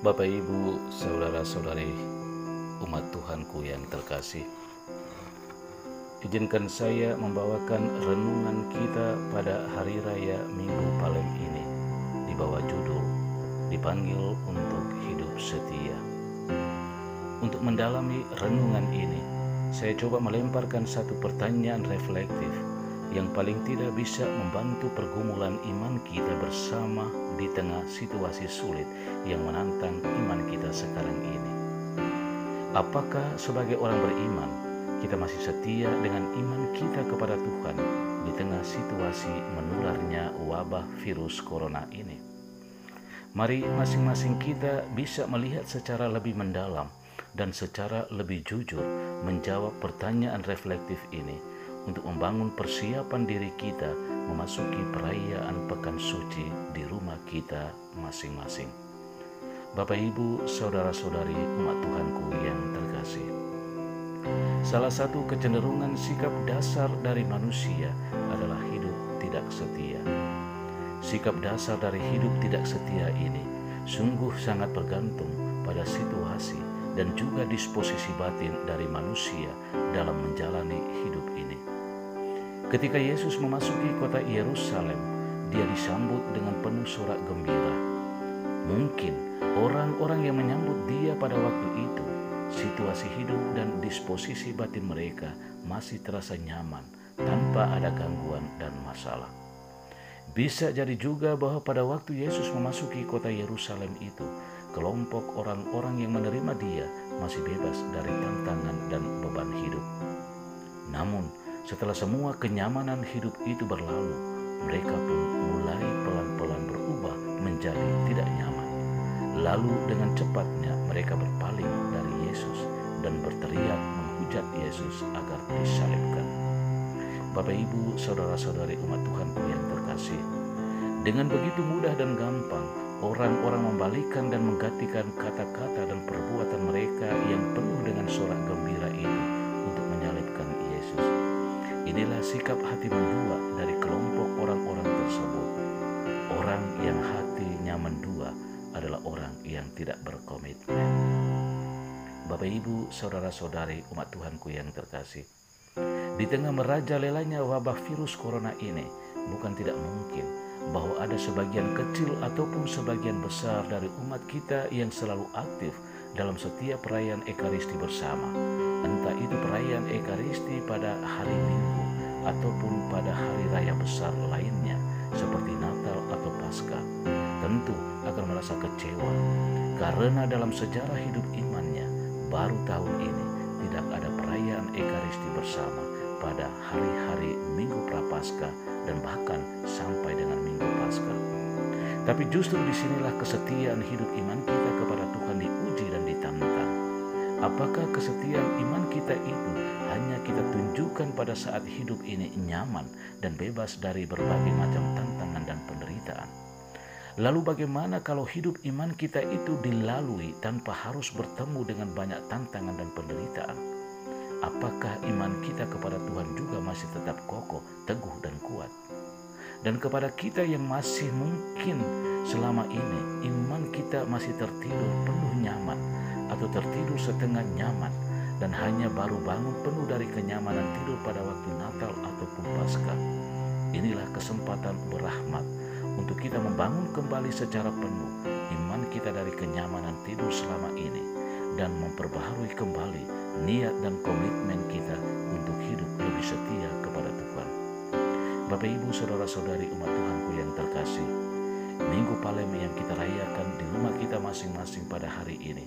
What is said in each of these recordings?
Bapak, Ibu, saudara-saudari, umat Tuhanku yang terkasih, izinkan saya membawakan renungan kita pada Hari Raya Minggu Palem ini di bawah judul Dipanggil untuk Hidup Setia. Untuk mendalami renungan ini, saya coba melemparkan satu pertanyaan reflektif yang paling tidak bisa membantu pergumulan iman kita bersama di tengah situasi sulit yang menantang iman kita sekarang ini. Apakah sebagai orang beriman, kita masih setia dengan iman kita kepada Tuhan di tengah situasi menularnya wabah virus corona ini? Mari masing-masing kita bisa melihat secara lebih mendalam dan secara lebih jujur menjawab pertanyaan reflektif ini untuk membangun persiapan diri kita memasuki perayaan Pekan Suci di rumah kita masing-masing. Bapak, Ibu, saudara-saudari umat Tuhanku yang terkasih, salah satu kecenderungan sikap dasar dari manusia adalah hidup tidak setia. Sikap dasar dari hidup tidak setia ini sungguh sangat bergantung pada situasi dan juga disposisi batin dari manusia dalam menjalani hidup ini. Ketika Yesus memasuki kota Yerusalem, dia disambut dengan penuh sorak gembira. Mungkin orang-orang yang menyambut dia pada waktu itu, situasi hidup dan disposisi batin mereka masih terasa nyaman tanpa ada gangguan dan masalah. Bisa jadi juga bahwa pada waktu Yesus memasuki kota Yerusalem itu, kelompok orang-orang yang menerima dia masih bebas dari tantangan dan beban hidup. Namun, setelah semua kenyamanan hidup itu berlalu, mereka pun mulai pelan-pelan berubah menjadi tidak nyaman. Lalu dengan cepatnya mereka berpaling dari Yesus dan berteriak menghujat Yesus agar disalibkan. Bapak, Ibu, saudara-saudari umat Tuhanku yang terkasih, dengan begitu mudah dan gampang, orang-orang membalikkan dan menggantikan kata-kata dan perbuatan mereka yang penuh dengan sorak gembira itu untuk menyalibkan Yesus. Inilah sikap hati mendua dari kelompok orang-orang tersebut. Orang yang hatinya mendua adalah orang yang tidak berkomitmen. Bapak, Ibu, saudara-saudari umat Tuhanku yang terkasih, di tengah merajalelanya wabah virus corona ini, bukan tidak mungkin bahwa ada sebagian kecil ataupun sebagian besar dari umat kita yang selalu aktif dalam setiap perayaan Ekaristi bersama. Entah itu perayaan Ekaristi pada hari Minggu ataupun pada hari raya besar lainnya seperti Natal atau Paskah, tentu akan merasa kecewa karena dalam sejarah hidup imannya baru tahun ini tidak ada perayaan Ekaristi bersama pada hari-hari Minggu Prapaskah dan bahkan sampai dengan Minggu Paskah. Tapi justru disinilah kesetiaan hidup iman kita kepada Tuhan diuji dan ditantang. Apakah kesetiaan iman kita itu hanya kita tunjukkan pada saat hidup ini nyaman dan bebas dari berbagai macam tantangan dan penderitaan? Lalu bagaimana kalau hidup iman kita itu dilalui tanpa harus bertemu dengan banyak tantangan dan penderitaan? Apakah iman kita kepada Tuhan juga masih tetap kokoh, teguh, dan kuat? Dan kepada kita yang masih mungkin selama ini iman kita masih tertidur penuh nyaman atau tertidur setengah nyaman dan hanya baru bangun penuh dari kenyamanan tidur pada waktu Natal ataupun Paskah. Inilah kesempatan berahmat untuk kita membangun kembali secara penuh iman kita dari kenyamanan tidur selama ini dan memperbaharui kembali niat dan komitmen kita untuk hidup lebih setia kepada Tuhan. Bapak, Ibu, saudara-saudari umat Tuhanku yang terkasih, Minggu Palem yang kita rayakan di rumah kita masing-masing pada hari ini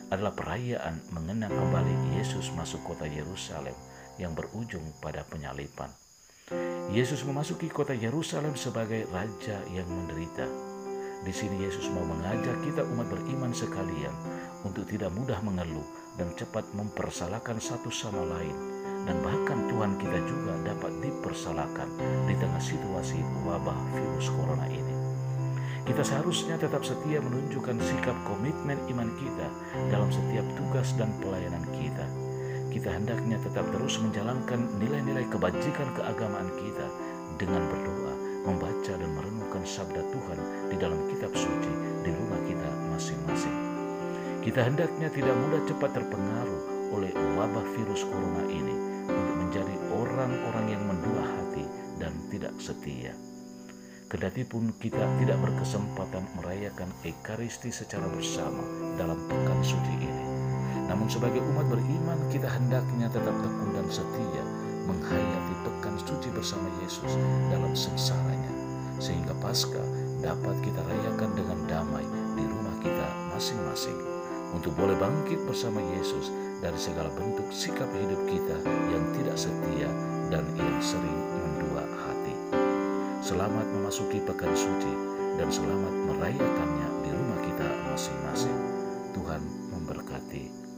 adalah perayaan mengenang kembali Yesus masuk kota Yerusalem yang berujung pada penyaliban. Yesus memasuki kota Yerusalem sebagai Raja yang menderita. Di sini Yesus mau mengajak kita umat beriman sekalian untuk tidak mudah mengeluh dan cepat mempersalahkan satu sama lain. Dan bahkan Tuhan kita juga dapat dipersalahkan di tengah situasi wabah virus corona ini. Kita seharusnya tetap setia menunjukkan sikap komitmen iman kita dalam setiap tugas dan pelayanan kita. Kita hendaknya tetap terus menjalankan nilai-nilai kebajikan keagamaan kita dengan berdoa, membaca dan merenungkan sabda Tuhan di dalam kitab suci di rumah kita masing-masing. Kita hendaknya tidak mudah cepat terpengaruh oleh wabah virus corona ini untuk menjadi orang-orang yang mendua hati dan tidak setia. Kendati pun kita tidak berkesempatan merayakan Ekaristi secara bersama dalam pekan suci ini, namun sebagai umat beriman kita hendaknya tetap tekun dan setia menghayati pekan suci bersama Yesus dalam sengsaranya, sehingga Paskah dapat kita rayakan dengan damai di rumah kita masing-masing, untuk boleh bangkit bersama Yesus dari segala bentuk sikap hidup kita yang tidak setia dan yang sering mendua hati. Selamat memasuki pekan suci dan selamat merayakannya di rumah kita masing-masing. Tuhan memberkati.